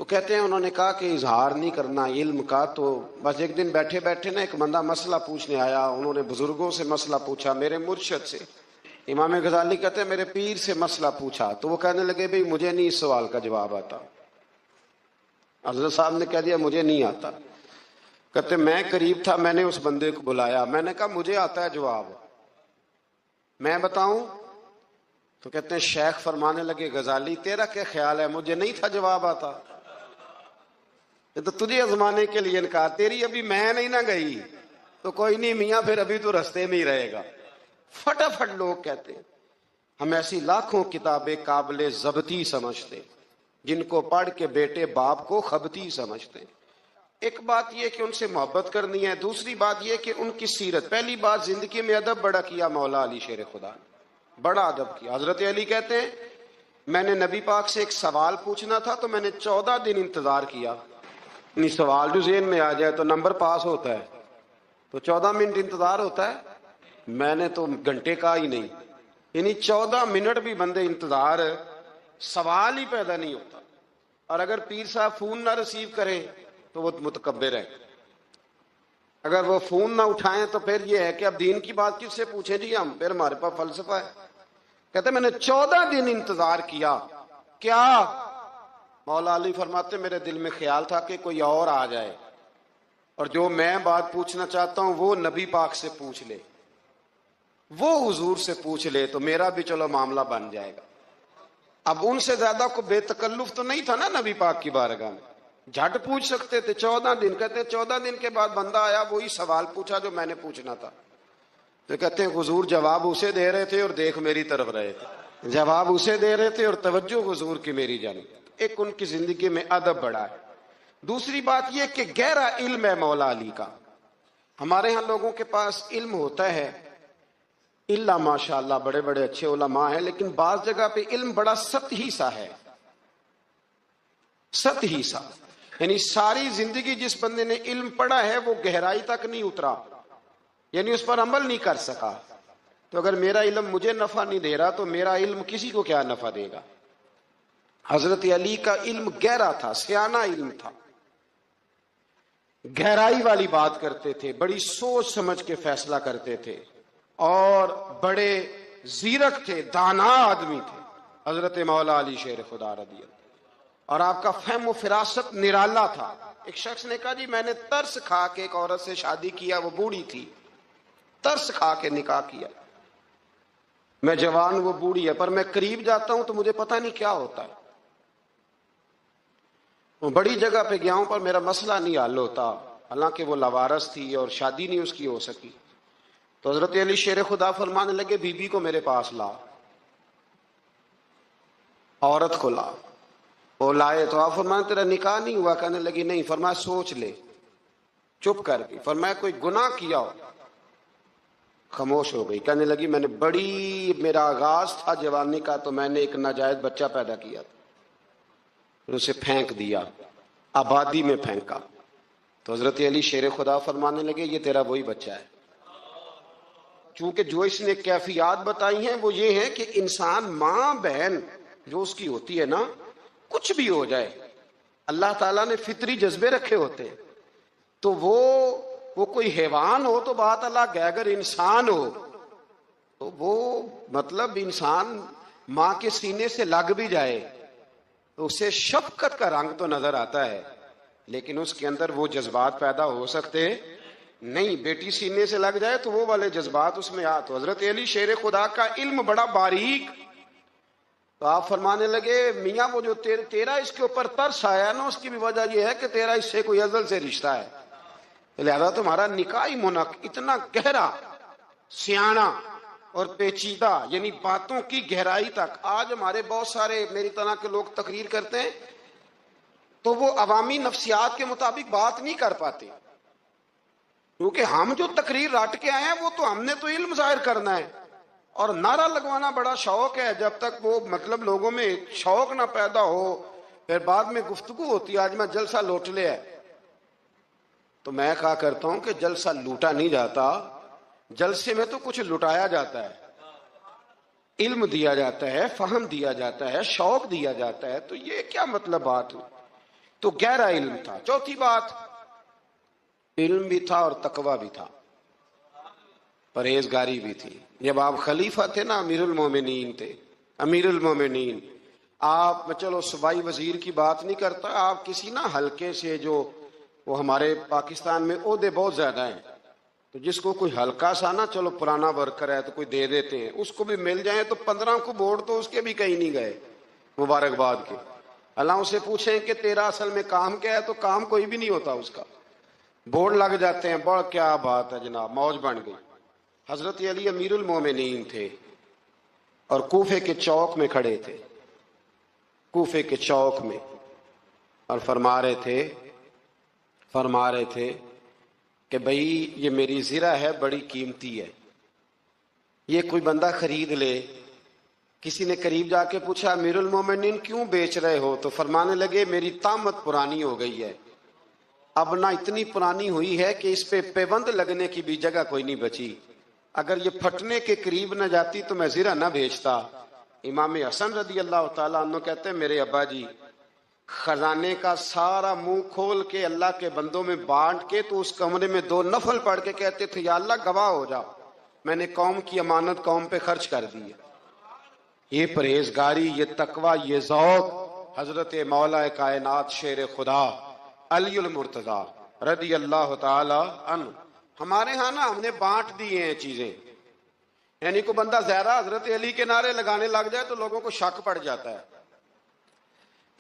تو کہتے ہیں انہوں نے کہا کہ اظہار نہیں کرنا علم کا۔ تو بس ایک دن بیٹھے بیٹھے نا ایک بندہ مسئلہ پوچھنے آیا، انہوں نے بزرگوں سے مسئلہ پوچھا، میرے مرشد سے۔ امام غزالی کہتے ہیں میرے پیر سے مسئلہ پوچھا، تو وہ کہنے لگے بھئی مجھے نہیں اس سوال کا جواب آتا۔ حضرت صاحب نے کہہ دیا مجھے نہیں آتا۔ کہتے میں قریب تھا، میں نے اس بندے کو بلایا، میں نے کہا مجھے آتا ہے جواب، میں بتاؤں؟ تو کہتے ہیں شیخ فرمانے لگے غزالی تیرا کیا خیال ہے مجھے نہیں تھا جواب آتا؟ یہ تو تجھے آزمانے کے لیے انکار، تیری ابھی میں نہیں نہ گئی تو کوئی نہیں میاں، پھر ابھی تو رستے میں ہی رہے گا۔ فٹافٹ لوگ کہتے ہیں ہم ایسی لاکھوں کتابیں قابل ضبطی سمجھتے جن کو پڑھ کے بیٹے باپ کو خبتی سمجھتے۔ ایک بات یہ کہ ان سے محبت کرنی ہے، دوسری بات یہ کہ ان کی سیرت۔ پہلی بات زندگی میں ادب بڑا کیا مولا علی شیر خدا نے، بڑا ادب کیا۔ حضرت علی کہتے ہیں میں نے نبی پاک سے ایک سوال پوچھنا تھا تو میں نے 14 دن انتظار کیا۔ یعنی سوال جو ذہن میں آ جائے تو نمبر پاس ہوتا ہے، تو 14 منٹ انتظار ہوتا ہے، میں نے تو گھنٹے کا ہی نہیں، یعنی 14 منٹ بھی بندے انتظار، سوال ہی پیدا نہیں ہوتا۔ اور اگر پیر صاحب فون نہ ریسیو کریں تو وہ متکبر ہے، اگر وہ فون نہ اٹھائیں تو پھر یہ ہے کہ اب دین کی بات کس سے پوچھیں جی ہم، پھر ہمارے پاس فلسفہ ہے۔ کہتے میں نے 14 دن انتظار کیا، کیا؟ مولا علی فرماتے میرے دل میں خیال تھا کہ کوئی اور آ جائے اور جو میں بات پوچھنا چاہتا ہوں وہ نبی پاک سے پوچھ لے، وہ حضور سے پوچھ لے تو میرا بھی چلو معاملہ بن جائے گا۔ اب ان سے زیادہ کو بے تکلف تو نہیں تھا نا نبی پاک کی بارگاہ میں، جھٹ پوچھ سکتے تھے۔ 14 دن، کہتے ہیں 14 دن کے بعد بندہ آیا، وہی سوال پوچھا جو میں نے پوچھنا تھا۔ تو کہتے ہیں حضور جواب اسے دے رہے تھے اور دیکھ میری طرف رہے تھے، جواب اسے دے رہے تھے اور توجہ حضور کی میری جانب۔ ایک ان کی زندگی میں ادب بڑا ہے۔ دوسری بات یہ کہ گہرا علم ہے مولا علی کا۔ ہمارے ہاں لوگوں کے پاس علم ہوتا ہے اللہ ماشاءاللہ بڑے بڑے اچھے علماء ہیں، لیکن بعض جگہ پہ علم بڑا سطحی سا ہے، سطحی سا، یعنی ساری زندگی جس بندے نے علم پڑھا ہے وہ گہرائی تک نہیں اترا، یعنی اس پر عمل نہیں کر سکا۔ تو اگر میرا علم مجھے نفع نہیں دے رہا تو میرا علم کسی کو کیا نفع دے گا؟ حضرت علی کا علم گہرا تھا، سیانہ علم تھا، گہرائی والی بات کرتے تھے، بڑی سوچ سمجھ کے فیصلہ کرتے تھے، اور بڑے زیرک تھے، دانا آدمی تھے حضرت مولا علی شیر خدا رضی اللہ۔ اور آپ کا فہم و فراست نرالا تھا۔ ایک شخص نے کہا جی میں نے ترس کھا کے ایک عورت سے شادی کیا، وہ بوڑھی تھی، ترس کھا کے نکاح کیا، میں جوان وہ بوڑھی ہے، پر میں قریب جاتا ہوں تو مجھے پتہ نہیں کیا ہوتا ہے، وہ بڑی جگہ پہ گیا ہوں پر میرا مسئلہ نہیں حل ہوتا، حالانکہ وہ لاوارث تھی اور شادی نہیں اس کی ہو سکی۔ تو حضرت علی شیر خدا فرمانے لگے بی بی کو میرے پاس لا، عورت کو لا۔ وہ لائے تو آپ فرمانے تیرا نکاح نہیں ہوا؟ کہنے لگی نہیں۔ فرمایا سوچ لے، چپ کر گئی۔ فرمایا کوئی گناہ کیا ہو؟ خاموش ہو گئی۔ کہنے لگی میں نے میرا آغاز تھا جوانی کا تو میں نے ایک ناجائز بچہ پیدا کیا تھا، پھر اسے پھینک دیا، آبادی میں پھینکا۔ تو حضرت علی شیر خدا فرمانے لگے یہ تیرا وہی بچہ ہے۔ چونکہ جو اس نے کیفیات بتائی ہیں وہ یہ ہے کہ انسان ماں بہن جو اس کی ہوتی ہے نا، کچھ بھی ہو جائے، اللہ تعالیٰ نے فطری جذبے رکھے ہوتے ہیں، تو وہ کوئی حیوان ہو تو بات الگ ہے، اگر انسان ہو تو وہ مطلب انسان ماں کے سینے سے لگ بھی جائے تو اسے شفقت کا رنگ تو نظر آتا ہے، لیکن اس کے اندر وہ جذبات پیدا ہو سکتے نہیں۔ بیٹی سینے سے لگ جائے تو وہ والے جذبات اس میں تو حضرت علی شیر خدا کا علم بڑا باریک۔ تو آپ فرمانے لگے میاں وہ جو تیرا اس کے اوپر ترس آیا نا، اس کی بھی وجہ یہ ہے کہ تیرا اس سے کوئی ازل سے رشتہ ہے، لہذا تمہارا نکاحی اتنا گہرا، سیاںہ اور پیچیدہ، یعنی باتوں کی گہرائی تک۔ آج ہمارے بہت سارے میری طرح کے لوگ تقریر کرتے ہیں تو وہ عوامی نفسیات کے مطابق بات نہیں کر پاتے، کیونکہ ہم جو تقریر رٹ کے آئے ہیں وہ تو ہم نے تو علم ظاہر کرنا ہے، اور نعرہ لگوانا بڑا شوق ہے، جب تک وہ مطلب لوگوں میں شوق نہ پیدا ہو پھر بعد میں گفتگو ہوتی ہے آج میں جلسہ لوٹ لیا ہے۔ تو میں کہا کرتا ہوں کہ جلسہ لوٹا نہیں جاتا، جلسے میں تو کچھ لٹایا جاتا ہے، علم دیا جاتا ہے، فہم دیا جاتا ہے، شوق دیا جاتا ہے۔ تو یہ کیا مطلب بات ہوئی؟ تو گہرا علم تھا۔ چوتھی بات، علم بھی تھا اور تقوی بھی تھا، پرہیزگاری بھی تھی۔ جب آپ خلیفہ تھے نا، امیر المومنین تھے، امیر المومنین، آپ چلو صوبائی وزیر کی بات نہیں کرتا، آپ کسی نا حلقے سے، جو وہ ہمارے پاکستان میں عہدے بہت زیادہ ہیں، تو جس کو کوئی ہلکا سا نا چلو پرانا ورکر ہے تو کوئی دے دیتے ہیں، اس کو بھی مل جائیں تو 15 کو ووٹ تو اس کے بھی کہیں نہیں گئے مبارکباد کے۔ اللہ اسے پوچھیں کہ تیرا اصل میں کام کیا ہے تو کام کوئی بھی نہیں ہوتا اس کا، بورڈ لگ جاتے ہیں، بڑا کیا بات ہے جناب، موج بن گئی۔ حضرت علی امیر المومنین تھے اور کوفے کے چوک میں کھڑے تھے، کوفے کے چوک میں، اور فرما رہے تھے کہ بھئی یہ میری زرہ ہے، بڑی قیمتی ہے، یہ کوئی بندہ خرید لے۔ کسی نے قریب جا کے پوچھا امیر المومنین کیوں بیچ رہے ہو؟ تو فرمانے لگے میری طامت پرانی ہو گئی ہے، اب نہ اتنی پرانی ہوئی ہے کہ اس پہ پیوند لگنے کی بھی جگہ کوئی نہیں بچی، اگر یہ پھٹنے کے قریب نہ جاتی تو میں زرہ نہ بیچتا۔ امام حسن رضی اللہ تعالیٰ عنہ کہتے ہیں میرے ابا جی خزانے کا سارا منہ کھول کے اللہ کے بندوں میں بانٹ کے تو اس کمرے میں 2 نفل پڑھ کے کہتے تھے یا اللہ گواہ ہو جا، میں نے قوم کی امانت قوم پہ خرچ کر دی ہے۔ یہ پرہیزگاری، یہ تقوی، یہ ذوق حضرت مولا کائنات شیر خدا علی المرتضیٰ رضی اللہ تعالی عنہ۔ ہمارے ہاں نا ہم نے بانٹ دی ہیں چیزیں، یعنی کوئی بندہ زہرا حضرت علی کے نعرے لگانے لگ جائے تو لوگوں کو شک پڑ جاتا ہے۔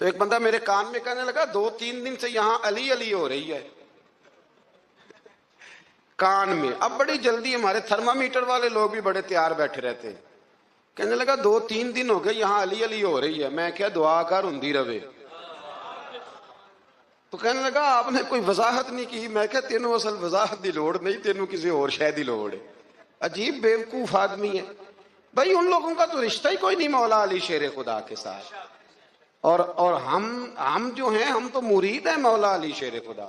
تو ایک بندہ میرے کان میں کہنے لگا 2-3 دن سے یہاں علی علی ہو رہی ہے کان میں۔ اب بڑی جلدی ہمارے تھرمامیٹر والے لوگ بھی بڑے تیار بیٹھے رہتے ہیں، کہنے لگا 2-3 دن ہو گئے یہاں علی علی ہو رہی ہے۔ میں کیا دعا کر ہندی روے۔ تو کہنے لگا آپ نے کوئی وضاحت نہیں کی۔ میں کہا تینوں اصل وضاحت دی لوڑ نہیں، تینوں کسی اور شے دی لوڑ ہے۔ عجیب بیوقوف آدمی ہے بھائی، ان لوگوں کا تو رشتہ ہی کوئی نہیں مولا علی شیر خدا کے ساتھ، اور ہم جو ہیں ہم تو مرید ہیں مولا علی شیر خدا۔